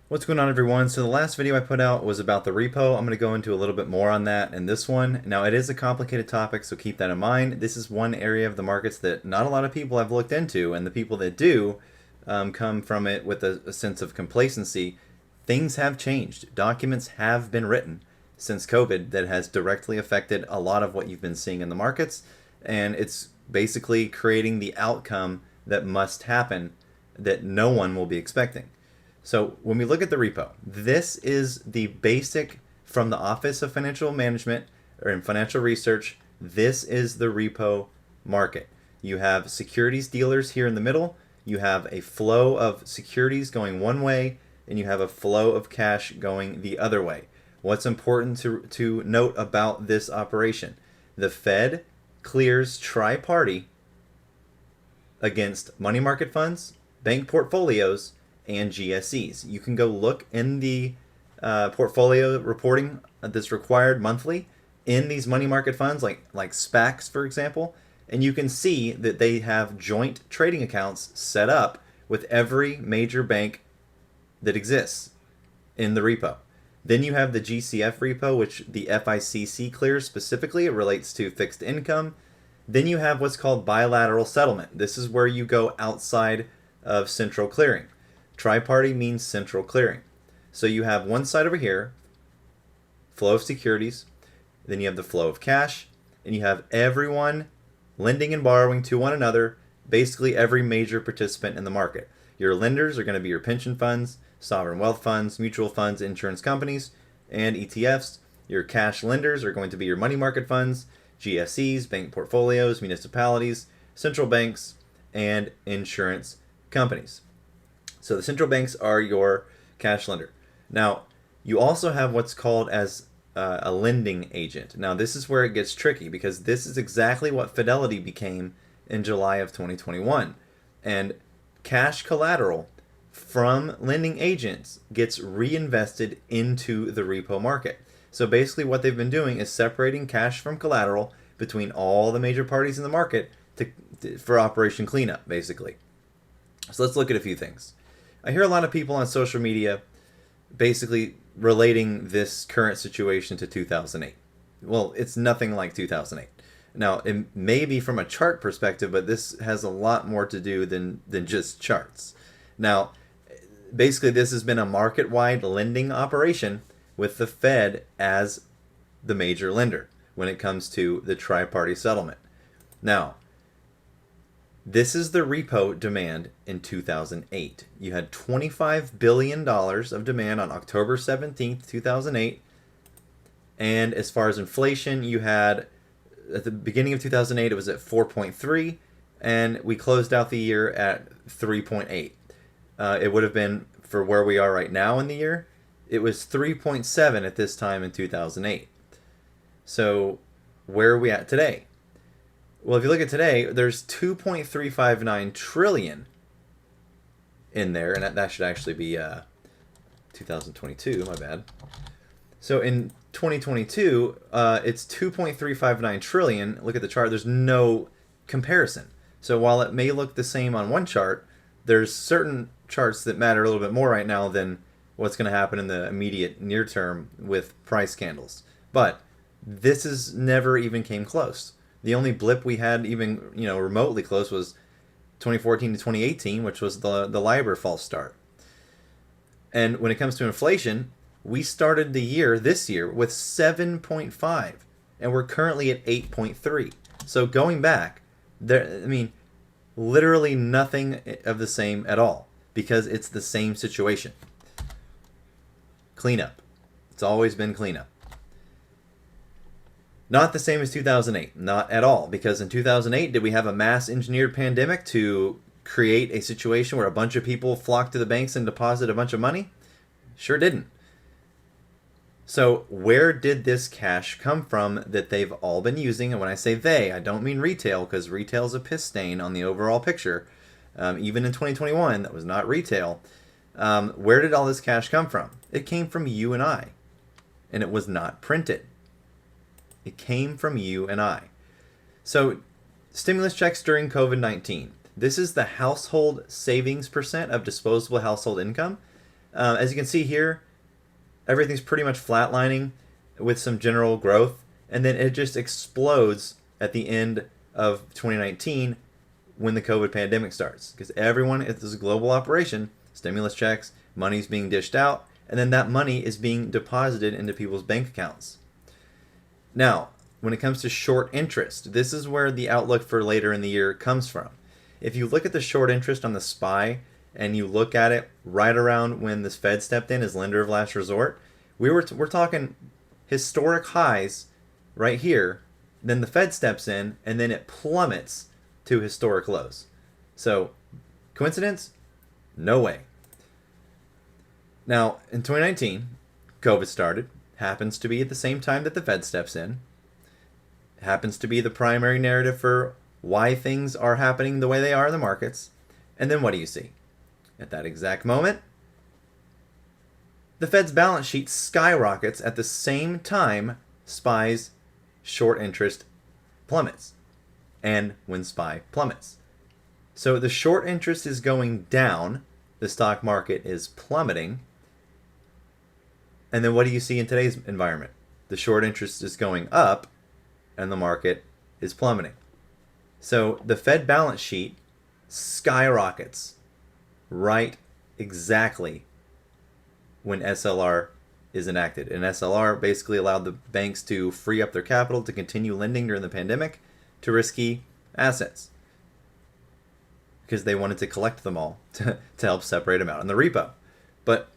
What's going on, everyone? So the last video I put out was about the repo. I'm going to go into a little bit more on that in this one. Now, it is a complicated topic, so keep that in mind. This is one area of the markets that not a lot of people have looked into, and the people that do come from it with a sense of complacency. Things have changed. Documents have been written since COVID that has directly affected a lot of what you've been seeing in the markets, and it's basically creating the outcome that must happen that no one will be expecting. So when we look at the repo, this is the basic from the Office of Financial Management or in financial research. This is the repo market. You have securities dealers here in the middle. You have a flow of securities going one way, and you have a flow of cash going the other way. What's important to note about this operation? The Fed clears tri-party against money market funds, bank portfolios, and GSEs. You can go look in the portfolio reporting that's required monthly in these money market funds, like SPACs, for example, and you can see that they have joint trading accounts set up with every major bank that exists in the repo. Then you have the GCF repo, which the FICC clears specifically. It relates to fixed income. Then you have what's called bilateral settlement. This is where you go outside of central clearing. Tri-party means central clearing. So you have one side over here, flow of securities, then you have the flow of cash, and you have everyone lending and borrowing to one another, basically every major participant in the market. Your lenders are going to be your pension funds, sovereign wealth funds, mutual funds, insurance companies, and ETFs. Your cash lenders are going to be your money market funds, GSEs, bank portfolios, municipalities, central banks, and insurance companies. So the central banks are your cash lender. Now, you also have what's called as a lending agent. Now, this is where it gets tricky because this is exactly what Fidelity became in July of 2021. And cash collateral from lending agents gets reinvested into the repo market. So basically what they've been doing is separating cash from collateral between all the major parties in the market for Operation Cleanup, basically. So let's look at a few things. I hear a lot of people on social media basically relating this current situation to 2008. Well, it's nothing like 2008. Now, it may be from a chart perspective, but this has a lot more to do than just charts. Now, basically, this has been a market-wide lending operation with the Fed as the major lender when it comes to the tri-party settlement. Now, this is the repo demand in 2008. You had $25 billion of demand on October 17th, 2008. And as far as inflation, you had, at the beginning of 2008, it was at 4.3, and we closed out the year at 3.8. It would have been, for where we are right now in the year, it was 3.7 at this time in 2008. So where are we at today? Well, if you look at today, there's 2.359 trillion in there, and that should actually be 2022, my bad. So in 2022, it's 2.359 trillion. Look at the chart. There's no comparison. So while it may look the same on one chart, there's certain charts that matter a little bit more right now than what's going to happen in the immediate near term with price candles. But this is never even came close. The only blip we had even remotely close was 2014 to 2018, which was the LIBOR false start. And when it comes to inflation, we started the year this year with 7.5, and we're currently at 8.3. So going back, literally nothing of the same at all because it's the same situation. Cleanup. It's always been cleanup. Not the same as 2008, not at all, because in 2008, did we have a mass engineered pandemic to create a situation where a bunch of people flocked to the banks and deposited a bunch of money? Sure didn't. So where did this cash come from that they've all been using? And when I say they, I don't mean retail, because retail is a piss stain on the overall picture. Even in 2021, that was not retail. Where did all this cash come from? It came from you and I, and it was not printed. It came from you and I. So stimulus checks during COVID-19. This is the household savings percent of disposable household income. As you can see here, everything's pretty much flatlining with some general growth, and then it just explodes at the end of 2019 when the COVID pandemic starts. Because everyone, this is a global operation, stimulus checks, money's being dished out, and then that money is being deposited into people's bank accounts. Now, when it comes to short interest, this is where the outlook for later in the year comes from. If you look at the short interest on the SPY and you look at it right around when the Fed stepped in as lender of last resort, we're talking historic highs right here. Then the Fed steps in and then it plummets to historic lows. So, coincidence? No way. Now, in 2019, COVID started. Happens to be at the same time that the Fed steps in. Happens to be the primary narrative for why things are happening the way they are in the markets. And then what do you see? At that exact moment, the Fed's balance sheet skyrockets at the same time SPY's short interest plummets. And when SPY plummets. So the short interest is going down, the stock market is plummeting. And then what do you see in today's environment? The short interest is going up and the market is plummeting. So the Fed balance sheet skyrockets right exactly when SLR is enacted. And SLR basically allowed the banks to free up their capital to continue lending during the pandemic to risky assets because they wanted to collect them all to help separate them out in the repo. But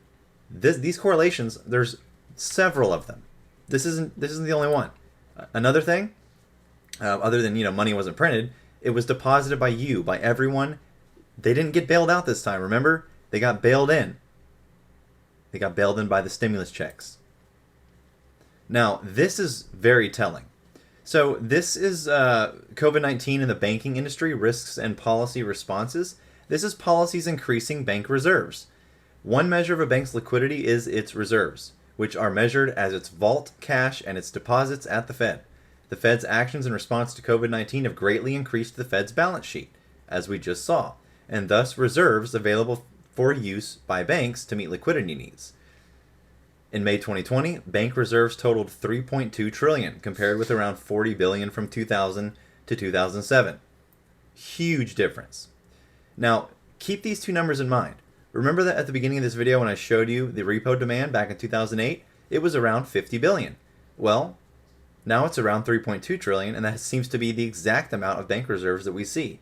these correlations, there's several of them. This isn't the only one. Another thing, other than money wasn't printed, it was deposited by everyone. They didn't get bailed out this time. Remember, they got bailed in. They got bailed in by the stimulus checks. Now, this is very telling. So this is COVID-19 in the banking industry, risks and policy responses. This is policies increasing bank reserves. One measure of a bank's liquidity is its reserves, which are measured as its vault cash and its deposits at the Fed. The Fed's actions in response to COVID-19 have greatly increased the Fed's balance sheet, as we just saw, and thus reserves available for use by banks to meet liquidity needs. In May 2020, bank reserves totaled $3.2 trillion, compared with around $40 billion from 2000 to 2007. Huge difference. Now, keep these two numbers in mind. Remember that at the beginning of this video when I showed you the repo demand back in 2008, it was around 50 billion. Well, now it's around 3.2 trillion, and that seems to be the exact amount of bank reserves that we see.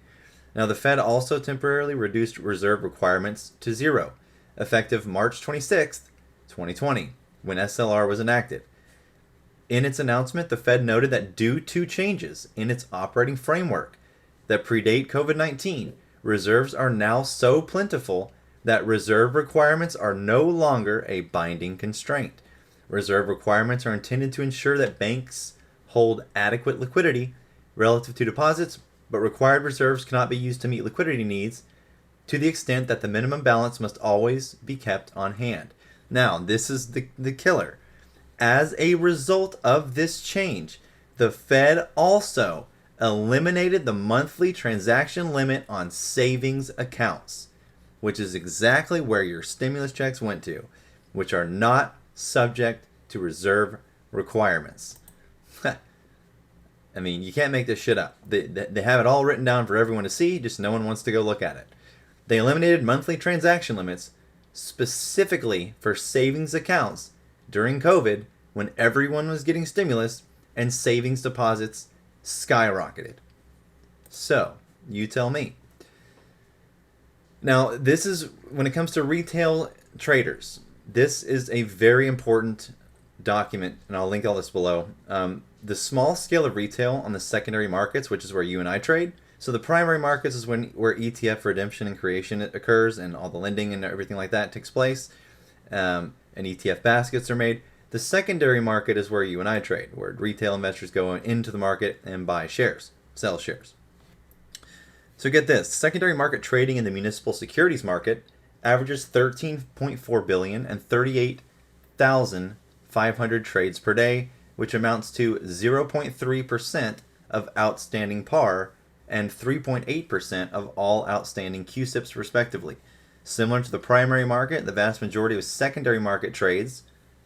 Now, the Fed also temporarily reduced reserve requirements to zero, effective March 26th, 2020, when SLR was enacted. In its announcement, the Fed noted that due to changes in its operating framework that predate COVID-19, reserves are now so plentiful that reserve requirements are no longer a binding constraint. Reserve requirements are intended to ensure that banks hold adequate liquidity relative to deposits, but required reserves cannot be used to meet liquidity needs to the extent that the minimum balance must always be kept on hand. Now, this is the killer. As a result of this change, the Fed also eliminated the monthly transaction limit on savings accounts, which is exactly where your stimulus checks went to, which are not subject to reserve requirements. I mean, you can't make this shit up. They have it all written down for everyone to see, just no one wants to go look at it. They eliminated monthly transaction limits specifically for savings accounts during COVID when everyone was getting stimulus and savings deposits skyrocketed. So, you tell me. Now, this is, when it comes to retail traders, this is a very important document, and I'll link all this below. The small scale of retail on the secondary markets, which is where you and I trade. So the primary markets is where ETF redemption and creation occurs, and all the lending and everything like that takes place, and ETF baskets are made. The secondary market is where you and I trade, where retail investors go into the market and buy shares, sell shares. So get this, secondary market trading in the municipal securities market averages 13.4 billion and 38,500 trades per day, which amounts to 0.3% of outstanding par and 3.8% of all outstanding CUSIPs respectively. Similar to the primary market, the vast majority of secondary market trades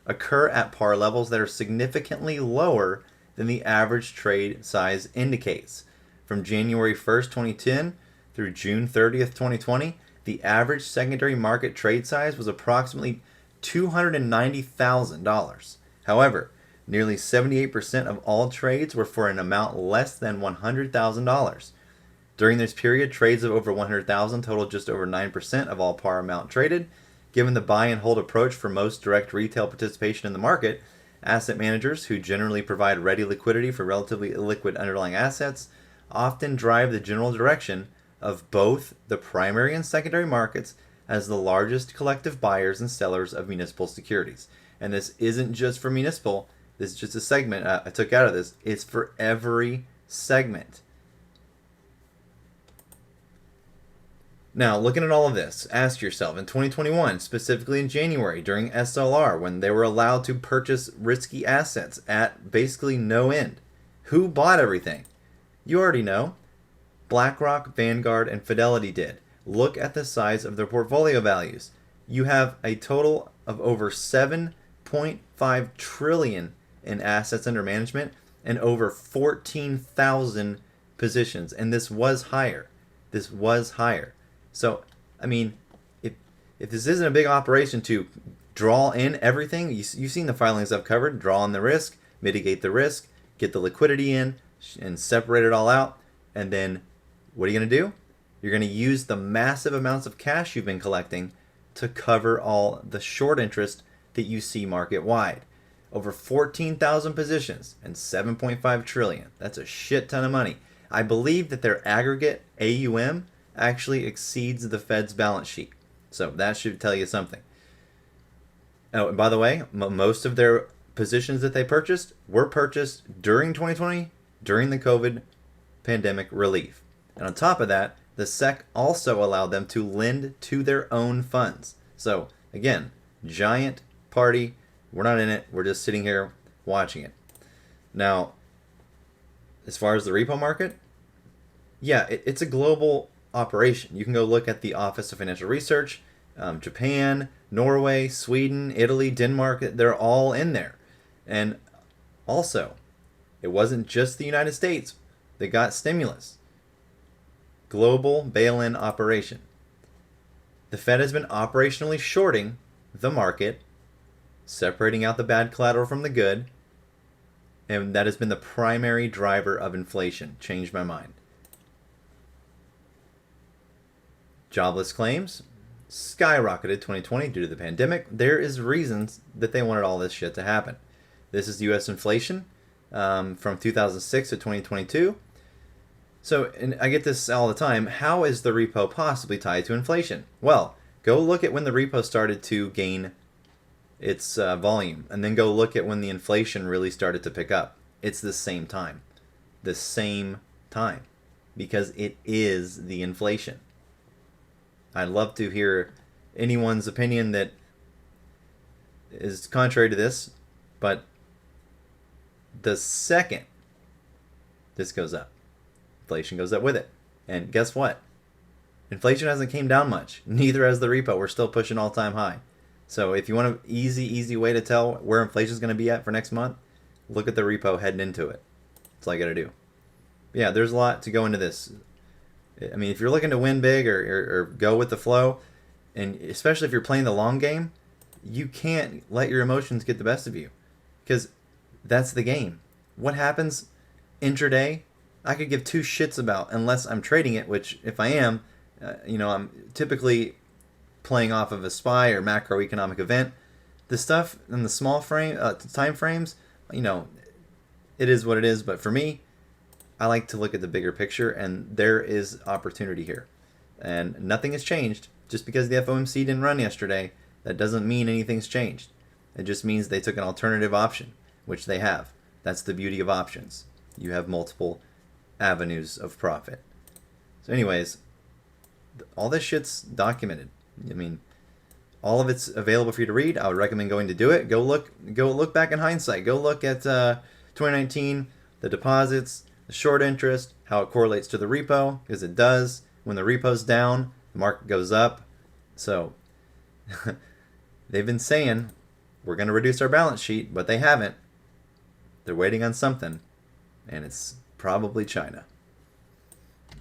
occur at par levels that are significantly lower than the average trade size indicates. From January 1st, 2010 through June 30th, 2020, the average secondary market trade size was approximately $290,000. However, nearly 78% of all trades were for an amount less than $100,000. During this period, trades of over $100,000 totaled just over 9% of all par amount traded. Given the buy and hold approach for most direct retail participation in the market, asset managers, who generally provide ready liquidity for relatively illiquid underlying assets, often drive the general direction of both the primary and secondary markets as the largest collective buyers and sellers of municipal securities. And this isn't just for municipal, this is just a segment I took out of this. It's for every segment. Now, looking at all of this, ask yourself, in 2021, specifically in January, during SLR, when they were allowed to purchase risky assets at basically no end, who bought everything? You already know. BlackRock, Vanguard, and Fidelity did. Look at the size of their portfolio values. You have a total of over 7.5 trillion in assets under management and over 14,000 positions. And this was higher. This was higher. So, I mean, if this isn't a big operation to draw in everything, you've seen the filings I've covered, draw in the risk, mitigate the risk, get the liquidity in, and separate it all out. And then what are you going to do? You're going to use the massive amounts of cash you've been collecting to cover all the short interest that you see market wide. Over 14,000 positions and 7.5 trillion. That's a shit ton of money. I believe that their aggregate AUM actually exceeds the Fed's balance sheet. So that should tell you something. Oh, and by the way, most of their positions that they purchased were purchased during 2020, during the COVID pandemic relief. And on top of that, the SEC also allowed them to lend to their own funds. So again, giant party. We're not in it. We're just sitting here watching it. Now, as far as the repo market, yeah, it's a global operation. You can go look at the Office of Financial Research, Japan, Norway, Sweden, Italy, Denmark. They're all in there. And also, it wasn't just the United States that got stimulus. Global bail-in operation. The Fed has been operationally shorting the market, separating out the bad collateral from the good, and that has been the primary driver of inflation. Changed my mind. Jobless claims skyrocketed 2020 due to the pandemic. There is reasons that they wanted all this shit to happen. This is U.S. inflation from 2006 to 2022. So, and I get this all the time, how is the repo possibly tied to inflation? Well, go look at when the repo started to gain its volume, and then go look at when the inflation really started to pick up. It's the same time. The same time. Because it is the inflation. I'd love to hear anyone's opinion that is contrary to this, but the second this goes up, inflation goes up with it. And guess what? Inflation hasn't came down much. Neither has the repo. We're still pushing all-time high. So if you want an easy way to tell where inflation is going to be at for next month, look at the repo heading into it. That's all I got to do. Yeah, there's a lot to go into this. I mean, if you're looking to win big or go with the flow, and especially if you're playing the long game, you can't let your emotions get the best of you, because that's the game. What happens intraday, I could give two shits about unless I'm trading it, which if I am, I'm typically playing off of a SPY or macroeconomic event. The stuff in the small frame time frames, it is what it is. But for me, I like to look at the bigger picture, and there is opportunity here. And nothing has changed. Just because the FOMC didn't run yesterday, that doesn't mean anything's changed. It just means they took an alternative option, which they have. That's the beauty of options. You have multiple avenues of profit. So anyways, all this shit's documented. I mean, all of it's available for you to read. I would recommend going to do it. Go look back in hindsight. Go look at 2019, the deposits, the short interest, how it correlates to the repo, because it does. When the repo's down, the market goes up. So they've been saying we're going to reduce our balance sheet, but they haven't. They're waiting on something, and it's probably China.